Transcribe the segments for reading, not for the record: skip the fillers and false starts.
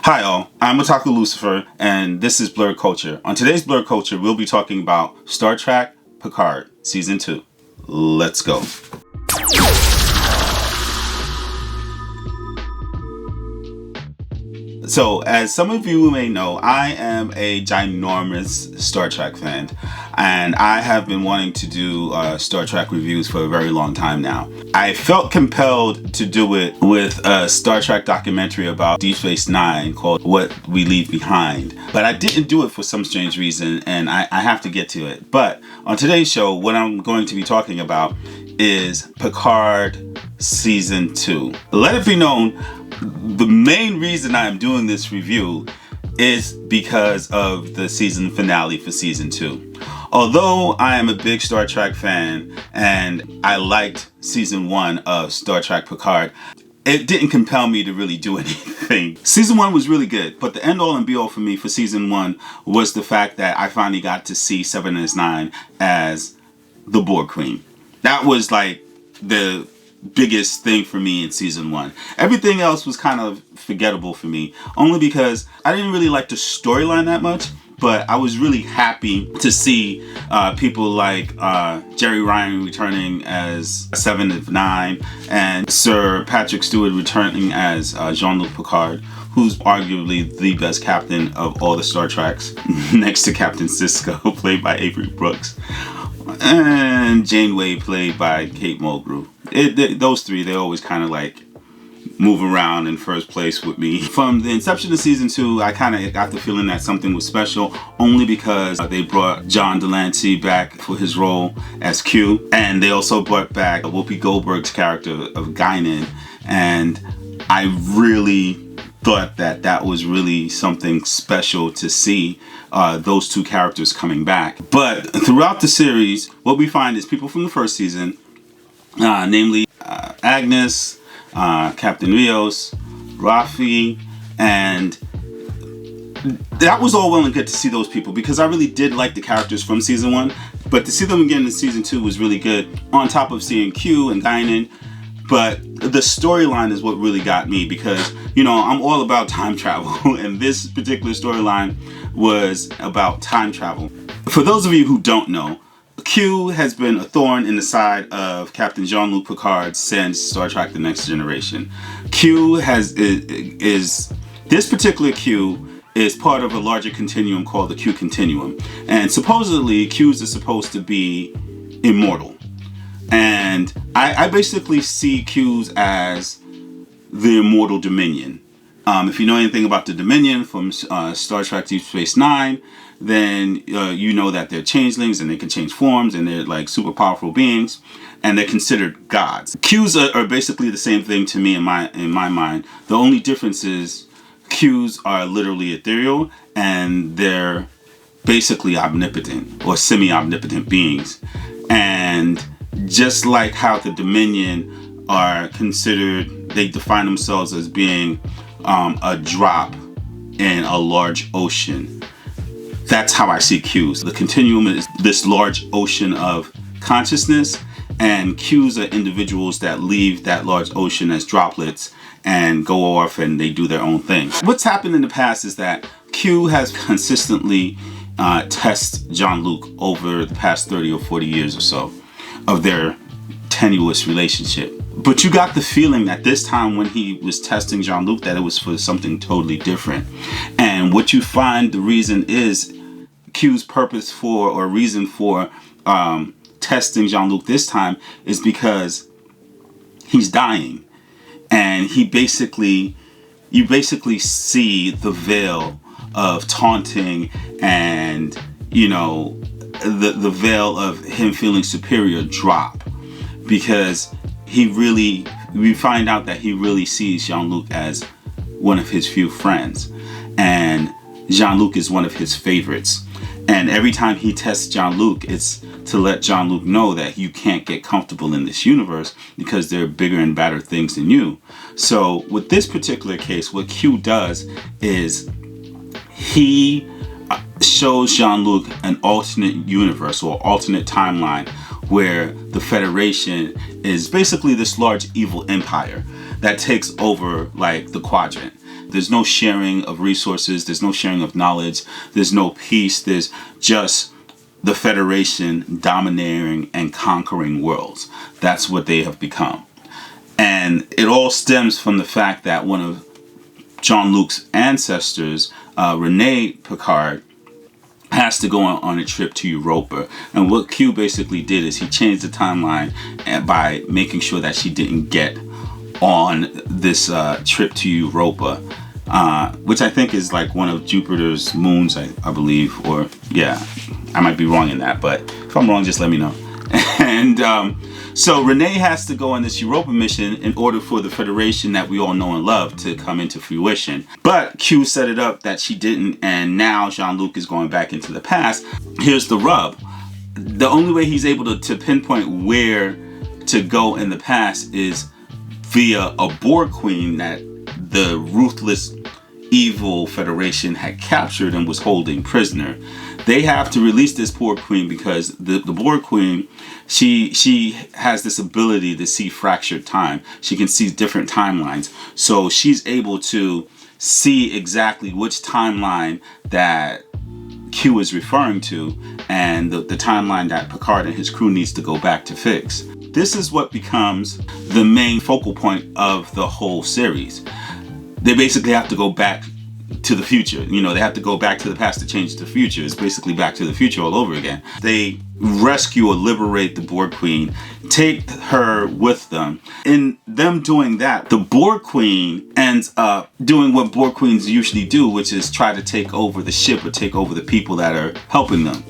Hi all, I'm Otaku Lucifer, and this is Blurred Culture. On today's Blurred Culture, we'll be talking about Star Trek Picard, Season 2. Let's go. So, as some of you may know, I am a ginormous Star Trek fan, and I have been wanting to do Star Trek reviews for a very long time now. I felt compelled to do it with a Star Trek documentary about Deep Space Nine called What We Leave Behind, but I didn't do it for some strange reason, and I have to get to it. But on today's show, what I'm going to be talking about is Picard Season 2. Let it be known, the main reason I'm doing this review is because of the season finale for Season 2. Although I am a big Star Trek fan and I liked Season 1 of Star Trek Picard, it didn't compel me to really do anything. Season 1 was really good, but the end all and be all for me for Season 1 was the fact that I finally got to see Seven as Nine as the Borg Queen. That was like the biggest thing for me in Season 1. Everything else was kind of forgettable for me, only because I didn't really like the storyline that much, but I was really happy to see people like Jerry Ryan returning as Seven of Nine, and Sir Patrick Stewart returning as Jean-Luc Picard, who's arguably the best captain of all the Star Treks, next to Captain Sisko, played by Avery Brooks, and Janeway, played by Kate Mulgrew. Those three, they always kind of like move around in first place with me. From the inception of Season 2, I kind of got the feeling that something was special, only because they brought John Delancey back for his role as Q, and they also brought back Whoopi Goldberg's character of Guinan, and I really thought that that was really something special to see those two characters coming back. But throughout the series, what we find is people from the first season, namely Agnes, Captain Rios, Rafi, and that was all well and good to see those people because I really did like the characters from Season 1, but to see them again in Season 2 was really good, on top of seeing Q and Guinan. But the storyline is what really got me because, you know, I'm all about time travel, and this particular storyline was about time travel. For those of you who don't know, Q has been a thorn in the side of Captain Jean-Luc Picard since Star Trek The Next Generation. This particular Q is part of a larger continuum called the Q Continuum. And supposedly, Qs are supposed to be immortal. And I basically see Qs as the immortal Dominion. If you know anything about the Dominion from Star Trek Deep Space Nine, then you know that they're changelings and they can change forms and they're like super powerful beings and they're considered gods. Qs are basically the same thing to me in my mind. The only difference is Qs are literally ethereal and they're basically omnipotent or semi-omnipotent beings. And just like how the Dominion are considered, they define themselves as being a drop in a large ocean. That's how I see Qs. The continuum is this large ocean of consciousness, and Qs are individuals that leave that large ocean as droplets and go off and they do their own thing. What's happened in the past is that Q has consistently tested Jean-Luc over the past 30 or 40 years or so of their tenuous relationship. But you got the feeling that this time when he was testing Jean-Luc that it was for something totally different. And what you find the reason is Q's purpose for or reason for testing Jean-Luc this time is because he's dying. And you basically see the veil of taunting and, you know, the veil of him feeling superior drop, because we find out that he really sees Jean-Luc as one of his few friends, and Jean-Luc is one of his favorites. And every time he tests Jean-Luc, it's to let Jean-Luc know that you can't get comfortable in this universe because there are bigger and badder things than you. So with this particular case, what Q does is he shows Jean-Luc an alternate universe or alternate timeline where the Federation is basically this large evil empire that takes over like the quadrant. There's no sharing of resources. There's no sharing of knowledge. There's no peace. There's just the Federation domineering and conquering worlds. That's what they have become. And it all stems from the fact that one of Jean-Luc's ancestors, Rene Picard, has to go on a trip to Europa. And what Q basically did is he changed the timeline by making sure that she didn't get on this trip to Europa, which I think is like one of Jupiter's moons, I believe. Or, yeah, I might be wrong in that, but if I'm wrong, just let me know. And so Renee has to go on this Europa mission in order for the Federation that we all know and love to come into fruition. But Q set it up that she didn't, and now Jean-Luc is going back into the past. Here's the rub. The only way he's able to pinpoint where to go in the past is via a Borg queen that the ruthless, evil Federation had captured and was holding prisoner. They have to release this Borg queen because the Borg queen, she has this ability to see fractured time. She can see different timelines. So she's able to see exactly which timeline that Q is referring to and the timeline that Picard and his crew needs to go back to fix. This is what becomes the main focal point of the whole series. They basically have to go back to the future. You know, they have to go back to the past to change the future. It's basically Back to the Future all over again. They rescue or liberate the Borg Queen, take her with them. In them doing that, the Borg Queen ends up doing what Borg Queens usually do, which is try to take over the ship or take over the people that are helping them.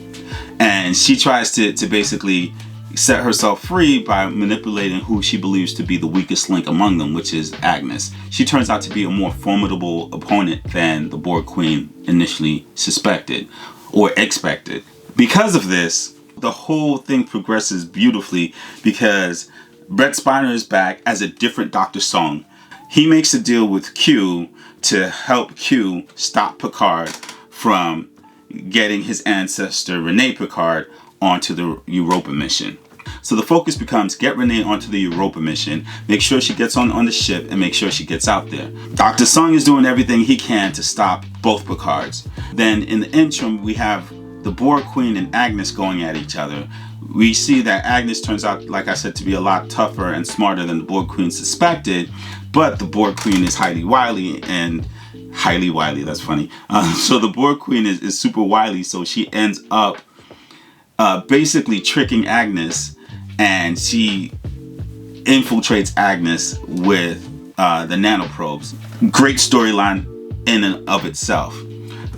And she tries to basically set herself free by manipulating who she believes to be the weakest link among them, which is Agnes. She turns out to be a more formidable opponent than the Borg Queen initially suspected or expected. Because of this, the whole thing progresses beautifully because Brett Spiner is back as a different Dr. Sung. He makes a deal with Q to help Q stop Picard from getting his ancestor Rene Picard onto the Europa mission. So the focus becomes get Renee onto the Europa mission, make sure she gets on the ship, and make sure she gets out there. Dr. Sung is doing everything he can to stop both Picards. Then in the interim, we have the Borg Queen and Agnes going at each other. We see that Agnes turns out, like I said, to be a lot tougher and smarter than the Borg Queen suspected, but the Borg Queen is highly wily and highly wily, that's funny. So the Borg Queen is super wily, so she ends up basically tricking Agnes, and she infiltrates Agnes with the nanoprobes. Great storyline in and of itself.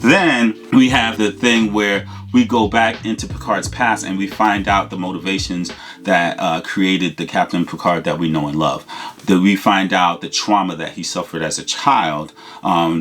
Then we have the thing where we go back into Picard's past and we find out the motivations that created the Captain Picard that we know and love. That we find out the trauma that he suffered as a child,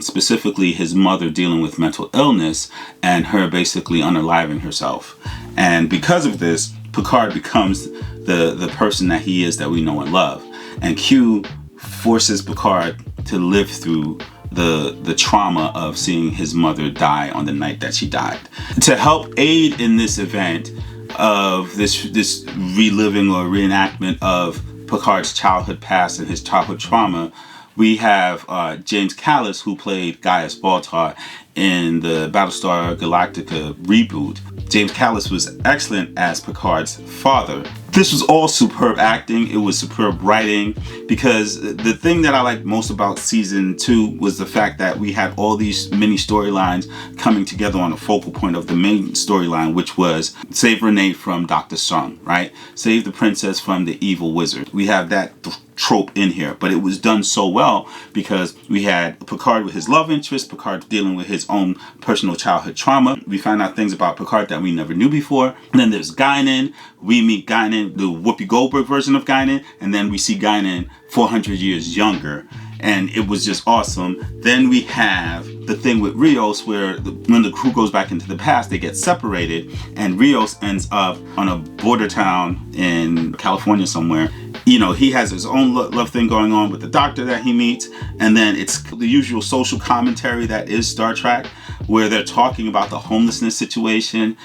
specifically his mother dealing with mental illness and her basically unaliving herself. And because of this, Picard becomes the person that he is that we know and love. And Q forces Picard to live through the trauma of seeing his mother die on the night that she died. To help aid in this event of this reliving or reenactment of Picard's childhood past and his childhood trauma, we have James Callis, who played Gaius Baltar in the Battlestar Galactica reboot. James Callis was excellent as Picard's father. This was all superb acting. It was superb writing, because the thing that I liked most about season 2 was the fact that we had all these mini storylines coming together on a focal point of the main storyline, which was save Renee from Dr. Sung, right? Save the princess from the evil wizard. We have that trope in here, but it was done so well because we had Picard with his love interest, Picard dealing with his own personal childhood trauma. We find out things about Picard that we never knew before. And then there's Guinan. We meet Guinan, the Whoopi Goldberg version of Guinan, and then we see Guinan 400 years younger. And it was just awesome. Then we have the thing with Rios where when the crew goes back into the past, they get separated, and Rios ends up on a border town in California somewhere. You know, he has his own love thing going on with the doctor that he meets, and then it's the usual social commentary that is Star Trek, where they're talking about the homelessness situation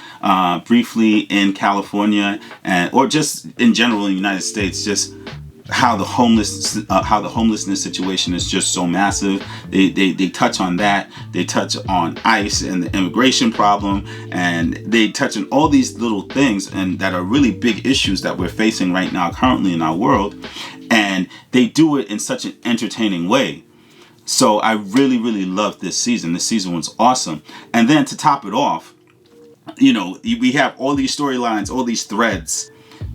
briefly in California, or just in general in the United States, just how the homelessness situation is just so massive. They touch on that. They touch on ICE and the immigration problem, and they touch on all these little things and that are really big issues that we're facing right now currently in our world, and they do it in such an entertaining way. So I really loved this season. This season was awesome. And then to top it off, we have all these storylines, all these threads.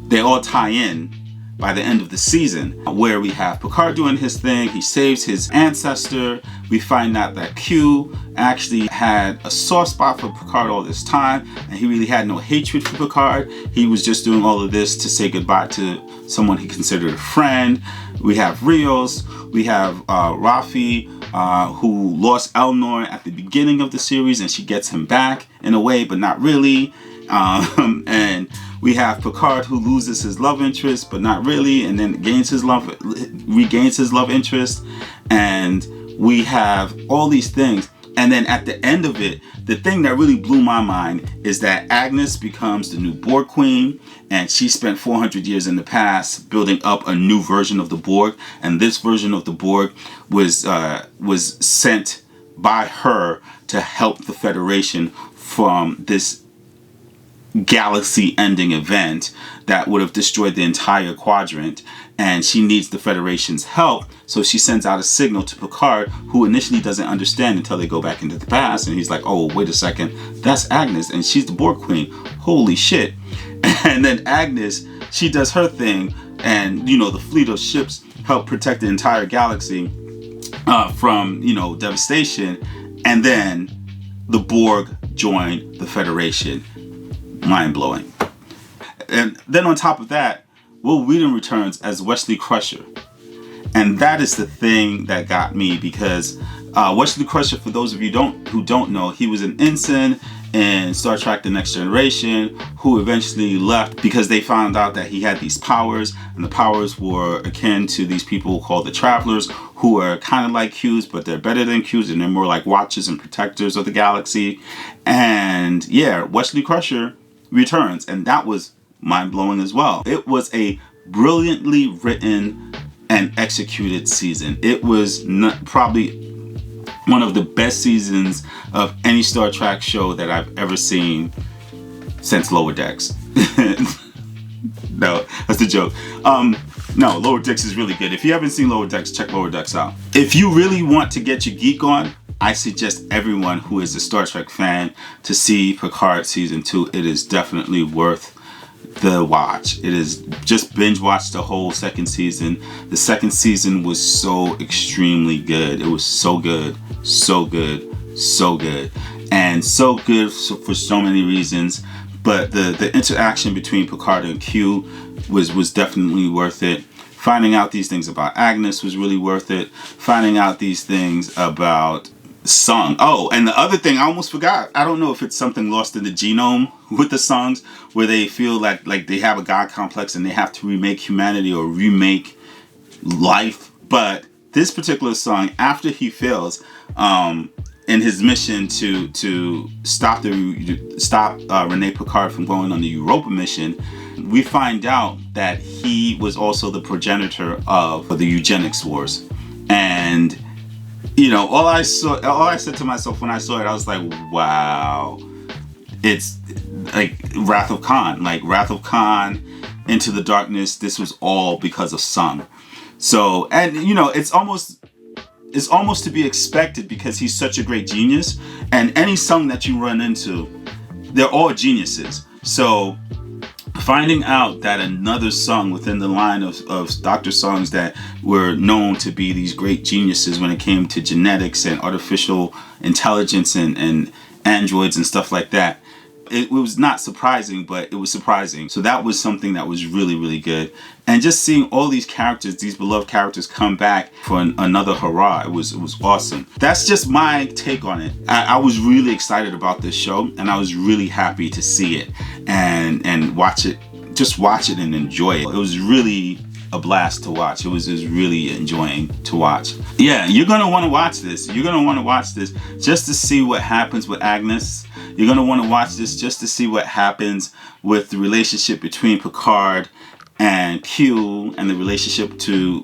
They all tie in by the end of the season, where we have Picard doing his thing. He saves his ancestor. We find out that Q actually had a soft spot for Picard all this time, and he really had no hatred for Picard. He was just doing all of this to say goodbye to someone he considered a friend. We have Rios. We have Rafi, who lost Elnor at the beginning of the series, and she gets him back in a way, but not really. And we have Picard, who loses his love interest, but not really, and then regains his love interest. And we have all these things. And then at the end of it, the thing that really blew my mind is that Agnes becomes the new Borg Queen, and she spent 400 years in the past building up a new version of the Borg. And this version of the Borg was sent by her to help the Federation from this galaxy-ending event that would have destroyed the entire quadrant, and she needs the Federation's help. So she sends out a signal to Picard, who initially doesn't understand until they go back into the past, and he's like, oh, wait a second, that's Agnes, and she's the Borg Queen. Holy shit. And then Agnes, she does her thing, and the fleet of ships help protect the entire galaxy from devastation, and then the Borg join the Federation. Mind-blowing. And then on top of that, Will Wheaton returns as Wesley Crusher. And that is the thing that got me, because Wesley Crusher, for those of you who don't know, he was an ensign in Star Trek The Next Generation, who eventually left because they found out that he had these powers, and the powers were akin to these people called the Travelers, who are kind of like Qs, but they're better than Qs, and they're more like watchers and protectors of the galaxy. And yeah, Wesley Crusher returns, and that was mind-blowing as well. It was a brilliantly written and executed season. It was probably one of the best seasons of any Star Trek show that I've ever seen since Lower Decks. No, that's a joke. No, Lower Decks is really good. If you haven't seen Lower Decks, check Lower Decks out. If you really want to get your geek on, I suggest everyone who is a Star Trek fan to see Picard Season 2. It is definitely worth the watch. It is just binge watch the whole second season. The second season was so extremely good. It was so good, so good, so good. And so good for so many reasons. But the interaction between Picard and Q was definitely worth it. Finding out these things about Agnes was really worth it. Finding out these things about Sung. Oh, and the other thing I almost forgot. I don't know if it's something lost in the genome with the Sungs, where they feel like they have a god complex and they have to remake humanity or remake life. But this particular Sung, after he fails in his mission to stop Rene Picard from going on the Europa mission, we find out that he was also the progenitor of the eugenics wars. And all I said to myself when I saw it, I was like, wow, it's like Wrath of Khan, Into the Darkness. This was all because of Sung. So, and it's almost to be expected, because he's such a great genius, and any Sung that you run into, they're all geniuses. So finding out that another Sung within the line of Dr. Sungs that were known to be these great geniuses when it came to genetics and artificial intelligence and androids and stuff like that, it was not surprising, but it was surprising. So that was something that was really, really good. And just seeing all these characters, these beloved characters, come back for another hurrah, it was awesome. That's just my take on it. I was really excited about this show, and I was really happy to see it and watch it. Just watch it and enjoy it. It was really a blast to watch. It was really enjoying to watch. Yeah, you're gonna want to watch this. You're gonna want to watch this just to see what happens with Agnes. You're gonna want to watch this just to see what happens with the relationship between Picard and Q, and the relationship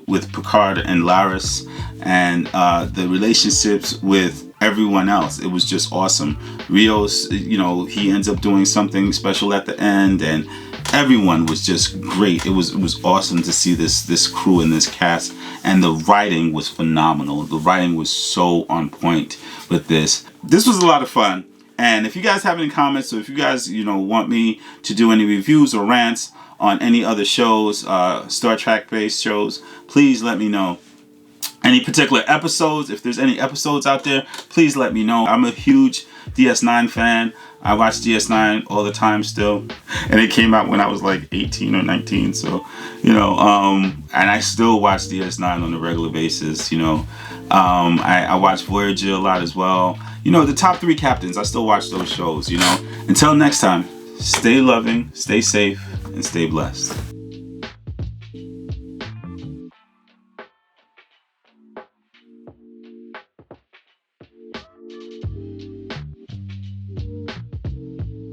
with Picard and Laris, and the relationships with everyone else. It was just awesome. Rios, he ends up doing something special at the end, and everyone was just great. It was awesome to see this crew and this cast, and the writing was phenomenal. The writing was so on point with this. This was a lot of fun. And if you guys have any comments, or if you guys want me to do any reviews or rants on any other shows, Star Trek based shows, please let me know. Any particular episodes, if there's any episodes out there, please let me know. I'm a huge DS9 fan. I watch DS9 all the time still, and it came out when I was like 18 or 19, so and I still watch DS9 on a regular basis. I watch Voyager a lot as well. The top 3 captains, I still watch those shows. Until next time, stay loving, stay safe, and stay blessed.